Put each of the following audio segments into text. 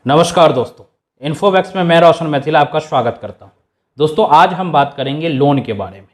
नमस्कार दोस्तों, इन्फोवैक्स में मैं रोशन मैथिला आपका स्वागत करता हूं। दोस्तों आज हम बात करेंगे लोन के बारे में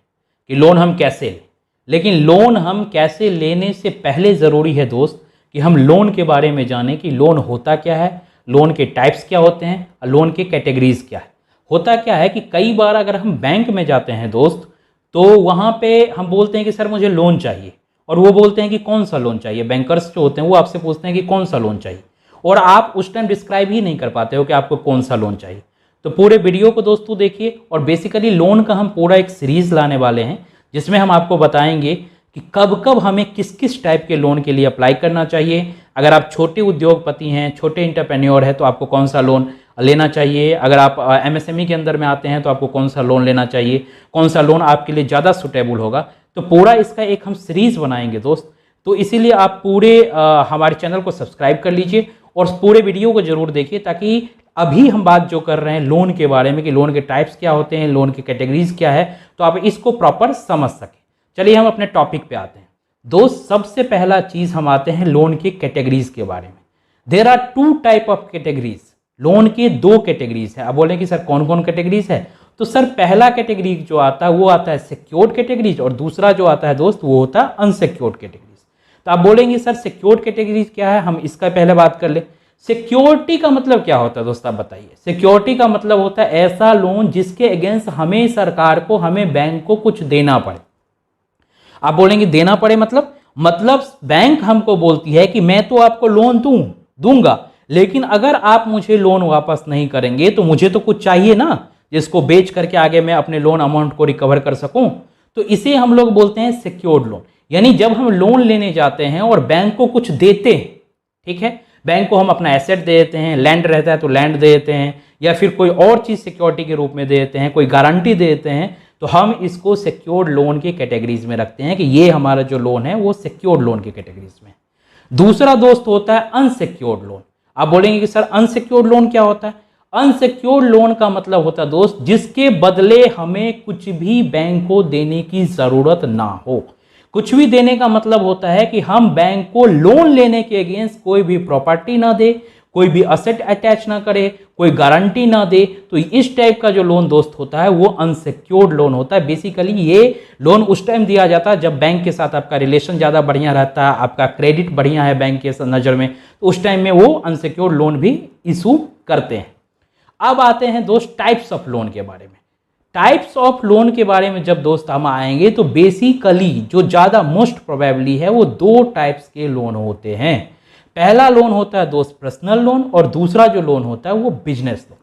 कि लोन हम कैसे लें। लेकिन लोन हम कैसे लेने से पहले ज़रूरी है दोस्त कि हम लोन के बारे में जानें कि लोन होता क्या है, लोन के टाइप्स क्या होते हैं और लोन के कैटेगरीज क्या है। होता क्या है कि कई बार अगर हम बैंक में जाते हैं दोस्त, तो वहाँ पे हम बोलते हैं कि सर मुझे लोन चाहिए, और वो बोलते हैं कि कौन सा लोन चाहिए। बैंकर्स जो होते हैं वो आपसे पूछते हैं कि कौन सा लोन चाहिए, और आप उस टाइम डिस्क्राइब ही नहीं कर पाते हो कि आपको कौन सा लोन चाहिए। तो पूरे वीडियो को दोस्तों देखिए, और बेसिकली लोन का हम पूरा एक सीरीज लाने वाले हैं जिसमें हम आपको बताएंगे कि कब कब हमें किस किस टाइप के लोन के लिए अप्लाई करना चाहिए। अगर आप छोटे उद्योगपति हैं, छोटे इंटरप्रेन्योर हैं, तो आपको कौन सा लोन लेना चाहिए। अगर आप एमएसएमई के अंदर में आते हैं तो आपको कौन सा लोन लेना चाहिए, कौन सा लोन आपके लिए ज़्यादा सुटेबल होगा। तो पूरा इसका एक हम सीरीज बनाएंगे दोस्त। तो इसीलिए आप पूरे हमारे चैनल को सब्सक्राइब कर लीजिए और पूरे वीडियो को जरूर देखिए, ताकि अभी हम बात जो कर रहे हैं लोन के बारे में कि लोन के टाइप्स क्या होते हैं, लोन की कैटेगरीज क्या है, तो आप इसको प्रॉपर समझ सकें। चलिए हम अपने टॉपिक पे आते हैं दोस्त। सबसे पहला चीज हम आते हैं लोन के कैटेगरीज के बारे में। There are two type of categories. Loan के दो कैटेगरीज है। अब बोले कि सर कौन कौन कैटेगरीज है, तो सर पहला कैटेगरी जो आता है वो आता है सिक्योर्ड कैटेगरीज, और दूसरा जो आता है दोस्त वो होता है अनसिक्योर्ड कैटेगरीज। तो आप बोलेंगे सर सिक्योर्ड कैटेगरीज क्या है, हम इसका पहले बात कर ले। सिक्योरिटी का मतलब क्या होता है दोस्त, आप बताइए। सिक्योरिटी का मतलब होता है ऐसा लोन जिसके अगेंस्ट हमें सरकार को, हमें बैंक को कुछ देना पड़े। आप बोलेंगे देना पड़े मतलब बैंक हमको बोलती है कि मैं तो आपको लोन दूंगा, लेकिन अगर आप मुझे लोन वापस नहीं करेंगे तो मुझे तो कुछ चाहिए ना, जिसको बेच करके आगे मैं अपने लोन अमाउंट को रिकवर कर सकूं। तो इसे हम लोग बोलते हैं सिक्योर्ड लोन। यानी जब हम लोन लेने जाते हैं और बैंक को कुछ देते हैं, ठीक है, बैंक को हम अपना एसेट दे देते हैं, लैंड रहता है तो लैंड दे देते हैं, या फिर कोई और चीज़ सिक्योरिटी के रूप में दे देते हैं, कोई गारंटी दे देते हैं, तो हम इसको सिक्योर्ड लोन की कैटेगरीज में रखते हैं कि ये हमारा जो लोन है वो सिक्योर्ड लोन की कैटेगरीज में। दूसरा दोस्त होता है अनसिक्योर्ड लोन। आप बोलेंगे कि सर अनसिक्योर्ड लोन क्या होता है। अनसिक्योर्ड लोन का मतलब होता है दोस्त जिसके बदले हमें कुछ भी बैंक को देने की जरूरत ना हो। कुछ भी देने का मतलब होता है कि हम बैंक को लोन लेने के अगेंस्ट कोई भी प्रॉपर्टी ना दे, कोई भी असेट अटैच ना करे, कोई गारंटी ना दे। तो इस टाइप का जो लोन दोस्त होता है वो अनसिक्योर्ड लोन होता है। बेसिकली ये लोन उस टाइम दिया जाता है जब बैंक के साथ आपका रिलेशन ज़्यादा बढ़िया रहता है, आपका क्रेडिट बढ़िया है बैंक के नज़र में, तो उस टाइम में वो अनसिक्योर्ड लोन भी इशू करते हैं। अब आते हैं दोस्त टाइप्स ऑफ लोन के बारे में। टाइप्स ऑफ लोन के बारे में जब दोस्त हम आएंगे तो बेसिकली जो ज़्यादा मोस्ट प्रोबेबली है वो दो टाइप्स के लोन होते हैं। पहला लोन होता है दोस्त पर्सनल लोन, और दूसरा जो लोन होता है वो बिजनेस लोन।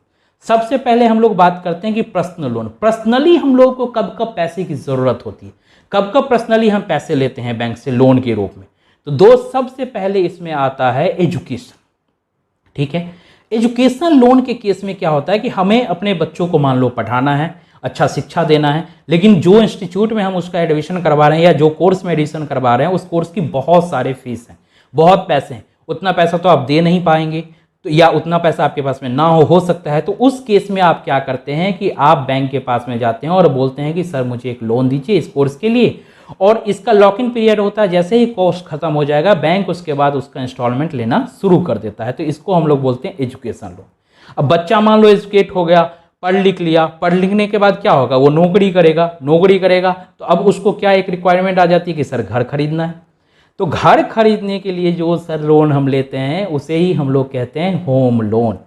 सबसे पहले हम लोग बात करते हैं कि पर्सनल लोन। पर्सनली हम लोग को कब कब पैसे की ज़रूरत होती है, कब कब पर्सनली हम पैसे लेते हैं बैंक से लोन के रूप में। तो दोस्त सबसे पहले इसमें आता है एजुकेशन। ठीक है, एजुकेशन लोन के केस में क्या होता है कि हमें अपने बच्चों को मान लो पढ़ाना है, अच्छा शिक्षा देना है, लेकिन जो इंस्टीट्यूट में हम उसका एडमिशन करवा रहे हैं या जो कोर्स में एडमिशन करवा रहे हैं उस कोर्स की बहुत सारे फीस हैं, बहुत पैसे हैं। उतना पैसा तो आप दे नहीं पाएंगे, तो या उतना पैसा आपके पास में ना हो सकता है। तो उस केस में आप क्या करते हैं कि आप बैंक के पास में जाते हैं और बोलते हैं कि सर मुझे एक लोन दीजिए इस कोर्स के लिए, और इसका लॉक इन पीरियड होता है। जैसे ही कोर्स खत्म हो जाएगा बैंक उसके बाद उसका इंस्टॉलमेंट लेना शुरू कर देता है। तो इसको हम लोग बोलते हैं एजुकेशन लोन। अब बच्चा मान लो एजुकेट हो गया, पढ़ लिख लिया, पढ़ लिखने के बाद क्या होगा, वो नौकरी करेगा तो अब उसको क्या एक रिक्वायरमेंट आ जाती है कि सर घर खरीदना है। तो घर खरीदने के लिए जो सर लोन हम लेते हैं उसे ही हम लोग कहते हैं होम लोन।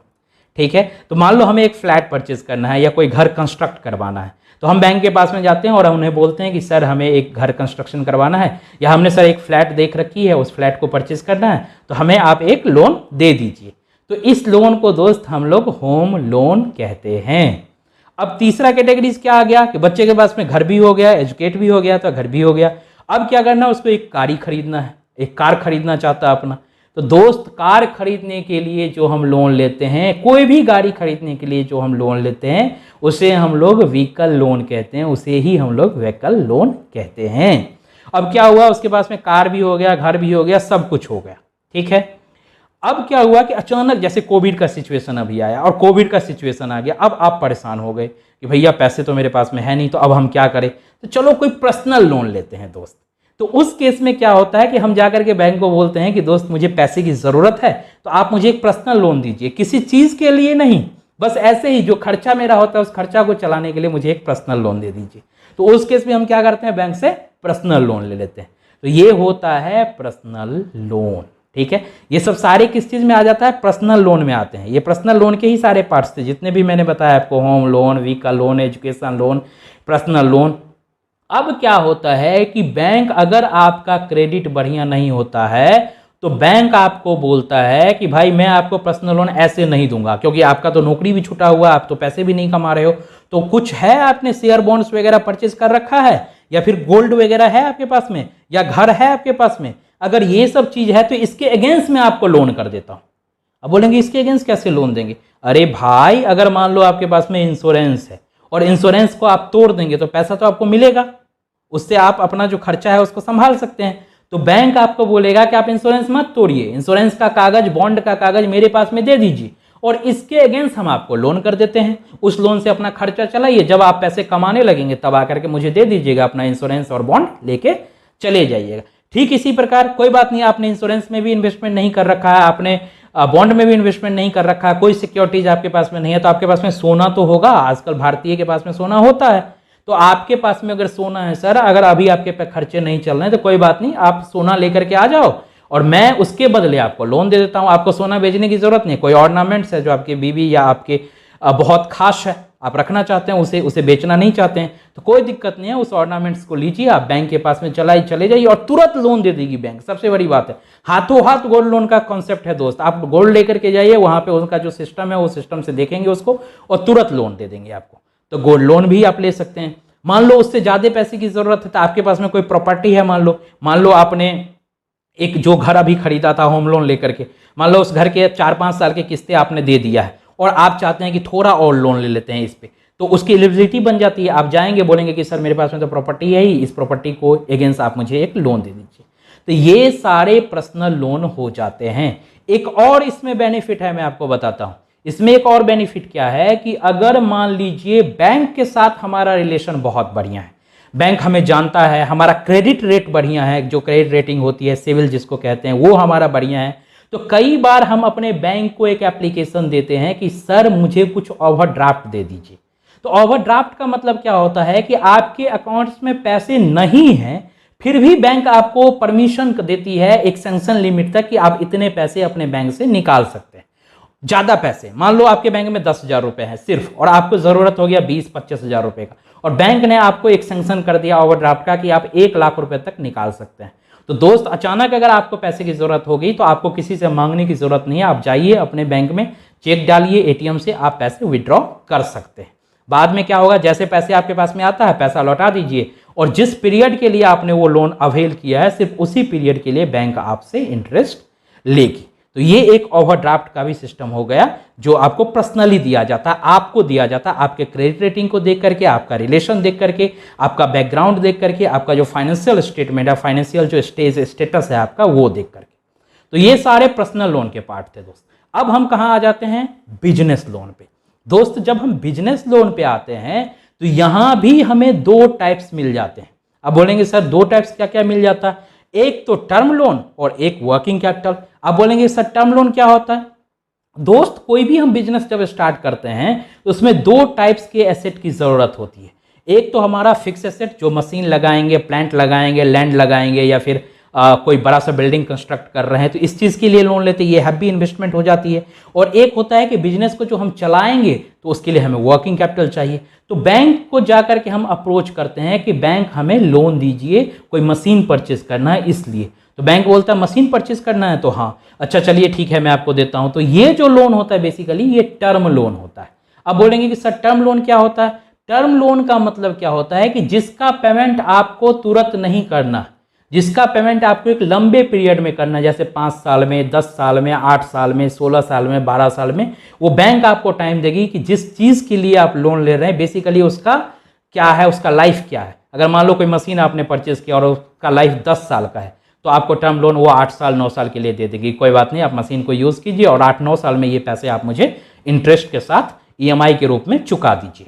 ठीक है, तो मान लो हमें एक फ्लैट परचेज करना है या कोई घर कंस्ट्रक्ट करवाना है, तो हम बैंक के पास में जाते हैं और उन्हें बोलते हैं कि सर हमें एक घर कंस्ट्रक्शन करवाना है, या हमने सर एक फ्लैट देख रखी है उस फ्लैट को परचेज करना है, तो हमें आप एक लोन दे दीजिए। तो इस लोन को दोस्त हम लोग होम लोन कहते हैं। अब तीसरा कैटेगरीज क्या आ गया कि बच्चे के पास में घर भी हो गया, एजुकेट भी हो गया, तो घर भी हो गया। अब क्या करना है, उसको एक कार ही खरीदना है, एक कार खरीदना चाहता है अपना। तो दोस्त कार खरीदने के लिए जो हम लोन लेते हैं, कोई भी गाड़ी खरीदने के लिए जो हम लोन लेते हैं उसे हम लोग व्हीकल लोन कहते हैं, उसे ही हम लोग व्हीकल लोन कहते हैं। अब क्या हुआ, उसके पास में कार भी हो गया, घर भी हो गया, सब कुछ हो गया। ठीक है, अब क्या हुआ कि अचानक जैसे कोविड का सिचुएशन अभी आया और कोविड का सिचुएशन आ गया, अब आप परेशान हो गए कि भैया पैसे तो मेरे पास में है नहीं, तो अब हम क्या करें। तो चलो कोई पर्सनल लोन लेते हैं दोस्त। तो उस केस में क्या होता है कि हम जाकर के बैंक को बोलते हैं कि दोस्त मुझे पैसे की ज़रूरत है, तो आप मुझे एक पर्सनल लोन दीजिए, किसी चीज़ के लिए नहीं, बस ऐसे ही जो खर्चा मेरा होता है उस खर्चा को चलाने के लिए मुझे एक पर्सनल लोन दे दीजिए। तो उस केस में हम क्या करते हैं, बैंक से पर्सनल लोन ले लेते हैं। तो ये होता है पर्सनल लोन। ठीक है, ये सब सारे किस चीज़ में आ जाता है, पर्सनल लोन में आते हैं। ये पर्सनल लोन के ही सारे पार्ट्स थे जितने भी मैंने बताया आपको, home loan, vehicle loan, education loan, personal loan. अब क्या होता है कि बैंक अगर आपका क्रेडिट बढ़िया नहीं होता है तो बैंक आपको बोलता है कि भाई मैं आपको पर्सनल लोन ऐसे नहीं दूंगा, क्योंकि आपका तो नौकरी भी छूटा हुआ, आप तो पैसे भी नहीं कमा रहे हो, तो कुछ है आपने शेयर बॉन्ड्स वगैरह परचेज कर रखा है, या फिर गोल्ड वगैरह है आपके पास में, या घर है आपके पास में, अगर ये सब चीज है तो इसके अगेंस्ट में आपको लोन कर देता हूं। अब बोलेंगे इसके अगेंस्ट कैसे लोन देंगे? अरे भाई, अगर मान लो आपके पास में इंश्योरेंस है और इंश्योरेंस को आप तोड़ देंगे तो पैसा तो आपको मिलेगा, उससे आप अपना जो खर्चा है उसको संभाल सकते हैं। तो बैंक आपको बोलेगा कि आप इंश्योरेंस मत तोड़िए, इंश्योरेंस का कागज, बॉन्ड का कागज मेरे पास में दे दीजिए, और इसके अगेंस्ट हम आपको लोन कर देते हैं। उस लोन से अपना खर्चा चलाइए, जब आप पैसे कमाने लगेंगे तब आकर के मुझे दे दीजिएगा, अपना इंश्योरेंस और बॉन्ड लेके चले जाइएगा। ठीक इसी प्रकार, कोई बात नहीं, आपने इंश्योरेंस में भी इन्वेस्टमेंट नहीं कर रखा है, आपने बॉन्ड में भी इन्वेस्टमेंट नहीं कर रखा है, कोई सिक्योरिटीज आपके पास में नहीं है, तो आपके पास में सोना तो होगा, आजकल भारतीय के पास में सोना होता है, तो आपके पास में अगर सोना है सर, अगर अभी आपके पे खर्चे नहीं चल रहे हैं तो कोई बात नहीं, आप सोना लेकर के आ जाओ और मैं उसके बदले आपको लोन दे देता हूं। आपको सोना बेचने की जरूरत नहीं, कोई ऑर्नामेंट्स है जो आपकी बीवी या आपके बहुत खास है, आप रखना चाहते हैं, उसे बेचना नहीं चाहते हैं, तो कोई दिक्कत नहीं है, उस ऑर्नामेंट्स को लीजिए, आप बैंक के पास में चले जाइए और तुरंत लोन दे देगी बैंक। सबसे बड़ी बात है, हाथों हाथ गोल्ड लोन का कॉन्सेप्ट है दोस्त। आप गोल्ड लेकर के जाइए, वहां पे उनका जो सिस्टम है वो सिस्टम से देखेंगे उसको और तुरंत लोन दे देंगे आपको। तो गोल्ड लोन भी आप ले सकते हैं। मान लो उससे ज्यादा पैसे की जरूरत है, तो आपके पास में कोई प्रॉपर्टी है, मान लो आपने एक जो घर अभी खरीदा था होम लोन लेकर के, मान लो उस घर के 4-5 साल के किस्तें आपने दे दिया है और आप चाहते हैं कि थोड़ा और लोन ले लेते हैं इस पे, तो उसकी एलिजिबिलिटी बन जाती है। आप जाएंगे, बोलेंगे कि सर मेरे पास में तो प्रॉपर्टी है ही, इस प्रॉपर्टी को अगेंस्ट आप मुझे एक लोन दे दीजिए। तो ये सारे पर्सनल लोन हो जाते हैं। एक और इसमें बेनिफिट है, मैं आपको बताता हूं। इसमें एक और बेनिफिट क्या है कि अगर मान लीजिए बैंक के साथ हमारा रिलेशन बहुत बढ़िया है, बैंक हमें जानता है, हमारा क्रेडिट रेट बढ़िया है, जो क्रेडिट रेटिंग होती है, सिविल जिसको कहते हैं, वो हमारा बढ़िया है, तो कई बार हम अपने बैंक को एक एप्लीकेशन देते हैं कि सर मुझे कुछ ओवरड्राफ्ट दे दीजिए। तो ओवरड्राफ्ट का मतलब क्या होता है कि आपके अकाउंट्स में पैसे नहीं हैं, फिर भी बैंक आपको परमिशन देती है एक सैंक्शन लिमिट तक कि आप इतने पैसे अपने बैंक से निकाल सकते हैं। ज्यादा पैसे, मान लो आपके बैंक में 10,000 रुपए है सिर्फ, और आपको जरूरत हो गया 20-25 हजार रुपए का, और बैंक ने आपको एक सैंक्शन कर दिया ओवरड्राफ्ट का कि आप 1 लाख रुपए तक निकाल सकते हैं। तो दोस्त, अचानक अगर आपको पैसे की जरूरत होगी तो आपको किसी से मांगने की जरूरत नहीं है, आप जाइए अपने बैंक में, चेक डालिए, एटीएम से आप पैसे विड्रॉ कर सकते हैं। बाद में क्या होगा, जैसे पैसे आपके पास में आता है पैसा लौटा दीजिए, और जिस पीरियड के लिए आपने वो लोन अवेल किया है सिर्फ उसी पीरियड के लिए बैंक आपसे इंटरेस्ट लेगी। तो ये एक ओवरड्राफ्ट का भी सिस्टम हो गया जो आपको पर्सनली दिया जाता है, आपको दिया जाता है, आपके क्रेडिट रेटिंग को देख करके, आपका रिलेशन देख करके, आपका बैकग्राउंड देख करके, आपका जो फाइनेंशियल स्टेटमेंट है, फाइनेंशियल जो स्टेटस है आपका, वो देख करके। तो ये सारे पर्सनल लोन के पार्ट थे दोस्त। अब हम कहाँ आ जाते हैं, बिजनेस लोन पे। दोस्त, जब हम बिजनेस लोन पे आते हैं तो यहां भी हमें 2 टाइप्स मिल जाते हैं। अब बोलेंगे सर 2 टाइप्स क्या क्या मिल जाता है, एक तो टर्म लोन और एक वर्किंग कैपिटल। अब बोलेंगे सर टर्म लोन क्या होता है? दोस्त, कोई भी हम बिजनेस जब स्टार्ट करते हैं तो उसमें 2 टाइप्स के एसेट की जरूरत होती है। एक तो हमारा फिक्स एसेट, जो मशीन लगाएंगे, प्लांट लगाएंगे, लैंड लगाएंगे, या फिर कोई बड़ा सा बिल्डिंग कंस्ट्रक्ट कर रहे हैं तो इस चीज़ के लिए लोन लेते हैं, ये हैवी इन्वेस्टमेंट हो जाती है। और एक होता है कि बिजनेस को जो हम चलाएंगे तो उसके लिए हमें वर्किंग कैपिटल चाहिए। तो बैंक को जाकर के हम अप्रोच करते हैं कि बैंक हमें लोन दीजिए, कोई मशीन परचेज करना है इसलिए। तो बैंक बोलता है मशीन परचेज करना है, तो हाँ अच्छा चलिए ठीक है मैं आपको देता हूं। तो ये जो लोन होता है बेसिकली ये टर्म लोन होता है। अब बोलेंगे कि सर टर्म लोन क्या होता है? टर्म लोन का मतलब क्या होता है कि जिसका पेमेंट आपको तुरंत नहीं करना, जिसका पेमेंट आपको एक लंबे पीरियड में करना है, जैसे 5 साल में, 10 साल में, 8 साल में, 16 साल में, 12 साल में, वो बैंक आपको टाइम देगी कि जिस चीज़ के लिए आप लोन ले रहे हैं बेसिकली उसका क्या है, उसका लाइफ क्या है। अगर मान लो कोई मशीन आपने परचेज किया और उसका लाइफ 10 साल का है तो आपको टर्म लोन वो 8 साल 9 साल के लिए दे देगी। कोई बात नहीं, आप मशीन को यूज़ कीजिए और 8-9 साल में ये पैसे आप मुझे इंटरेस्ट के साथ EMI के रूप में चुका दीजिए।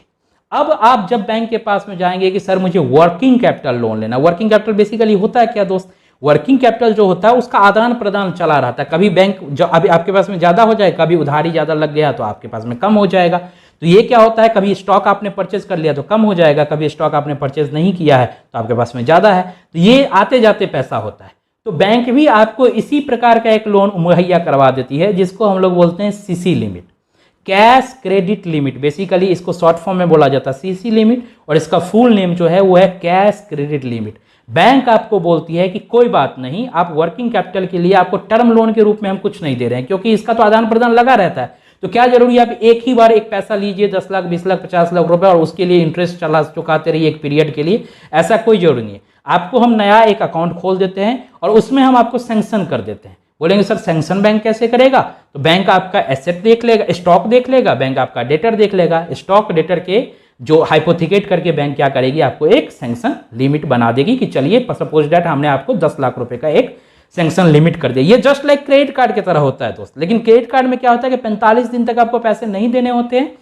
अब आप जब बैंक के पास में जाएंगे कि सर मुझे वर्किंग कैपिटल लोन लेना, वर्किंग कैपिटल बेसिकली होता है क्या दोस्त, वर्किंग कैपिटल जो होता है उसका आदान प्रदान चला रहता है। कभी बैंक जो अभी आपके पास में ज़्यादा हो जाए, कभी उधारी ज़्यादा लग गया तो आपके पास में कम हो जाएगा। तो ये क्या होता है, कभी स्टॉक आपने परचेज कर लिया तो कम हो जाएगा, कभी स्टॉक आपने परचेज नहीं किया है तो आपके पास में ज़्यादा है। तो ये आते जाते पैसा होता है। तो बैंक भी आपको इसी प्रकार का एक लोन मुहैया करवा देती है जिसको हम लोग बोलते हैं CC limit, cash credit limit. Basically इसको शॉर्ट फॉर्म में बोला जाता है सीसी लिमिट, और इसका फुल नेम जो है वो है कैश क्रेडिट लिमिट। बैंक आपको बोलती है कि कोई बात नहीं, आप वर्किंग कैपिटल के लिए आपको टर्म लोन के रूप में हम कुछ नहीं दे रहे हैं, क्योंकि इसका तो आदान प्रदान लगा रहता है। तो क्या जरूरी है आप एक ही बार एक पैसा लीजिए 10 लाख 20 लाख 50 लाख रुपए और उसके लिए इंटरेस्ट चुकाते रहिए एक पीरियड के लिए, ऐसा कोई जरूरी नहीं है। आपको हम नया एक अकाउंट खोल देते हैं और उसमें हम आपको सैंक्शन कर देते हैं। बोलेंगे सर सैंक्शन बैंक कैसे करेगा, तो बैंक आपका एसेट देख लेगा, स्टॉक देख लेगा, बैंक आपका डेटर देख लेगा, स्टॉक डेटर के जो हाइपोथिकेट करके बैंक क्या करेगी, आपको एक सैंक्शन लिमिट बना देगी कि चलिए सपोज दैट हमने आपको 10 लाख रुपए का एक सैंक्शन लिमिट कर दिया। ये जस्ट लाइक क्रेडिट कार्ड की तरह होता है दोस्त। लेकिन क्रेडिट कार्ड में क्या होता है कि 45 दिन तक आपको पैसे नहीं देने होते हैं,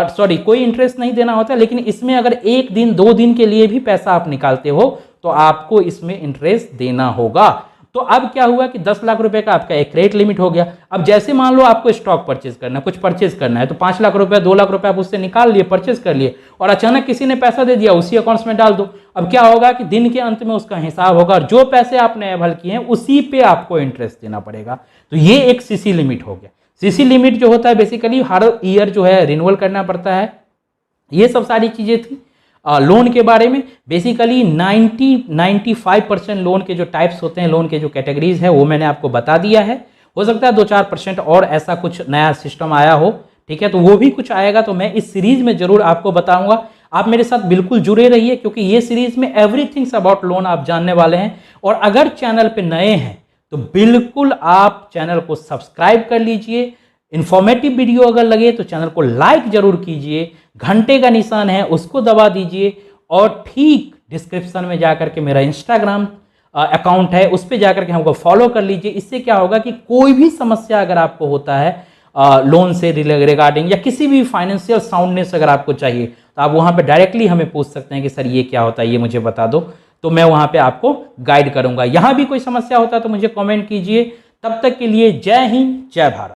सॉरी कोई इंटरेस्ट नहीं देना होता है। लेकिन इसमें अगर 1 दिन 2 दिन के लिए भी पैसा आप निकालते हो तो आपको इसमें इंटरेस्ट देना होगा। तो अब क्या हुआ कि 10 लाख रुपए का आपका एक क्रेडिट लिमिट हो गया। अब जैसे मान लो आपको स्टॉक परचेज करना है, कुछ परचेज करना है, तो 5 लाख रुपए 2 लाख रुपए आप उससे निकाल लिए, परचेज कर लिए, और अचानक किसी ने पैसा दे दिया, उसी अकाउंट्स में डाल दो। अब क्या होगा कि दिन के अंत में उसका हिसाब होगा और जो पैसे आपने एवल किए हैं उसी पे आपको इंटरेस्ट देना पड़ेगा। तो ये एक सीसी लिमिट हो गया। सीसी लिमिट जो होता है बेसिकली हर ईयर जो है रिन्यूअल करना पड़ता है। ये सब सारी चीजें थी लोन के बारे में। बेसिकली 90-95% लोन के जो टाइप्स होते हैं, लोन के जो कैटेगरीज है वो मैंने आपको बता दिया है। हो सकता है 2-4% और ऐसा कुछ नया सिस्टम आया हो, ठीक है, तो वो भी कुछ आएगा तो मैं इस सीरीज में जरूर आपको बताऊंगा। आप मेरे साथ बिल्कुल जुड़े रहिए क्योंकि ये सीरीज में एवरीथिंग्स अबाउट लोन आप जानने वाले हैं। और अगर चैनल पे नए हैं तो बिल्कुल आप चैनल को सब्सक्राइब कर लीजिए। इंफॉर्मेटिव वीडियो अगर लगे तो चैनल को लाइक जरूर कीजिए, घंटे का निशान है उसको दबा दीजिए, और ठीक डिस्क्रिप्शन में जाकर के मेरा इंस्टाग्राम अकाउंट है उस पर जाकर के हमको फॉलो कर लीजिए। इससे क्या होगा कि कोई भी समस्या अगर आपको होता है लोन से रिगार्डिंग या किसी भी फाइनेंशियल साउंडनेस अगर आपको चाहिए तो आप वहां पे डायरेक्टली हमें पूछ सकते हैं कि सर ये क्या होता है, ये मुझे बता दो, तो मैं वहां पे आपको गाइड करूंगा। यहां भी कोई समस्या होता है तो मुझे कमेंट कीजिए। तब तक के लिए जय हिंद, जय भारत।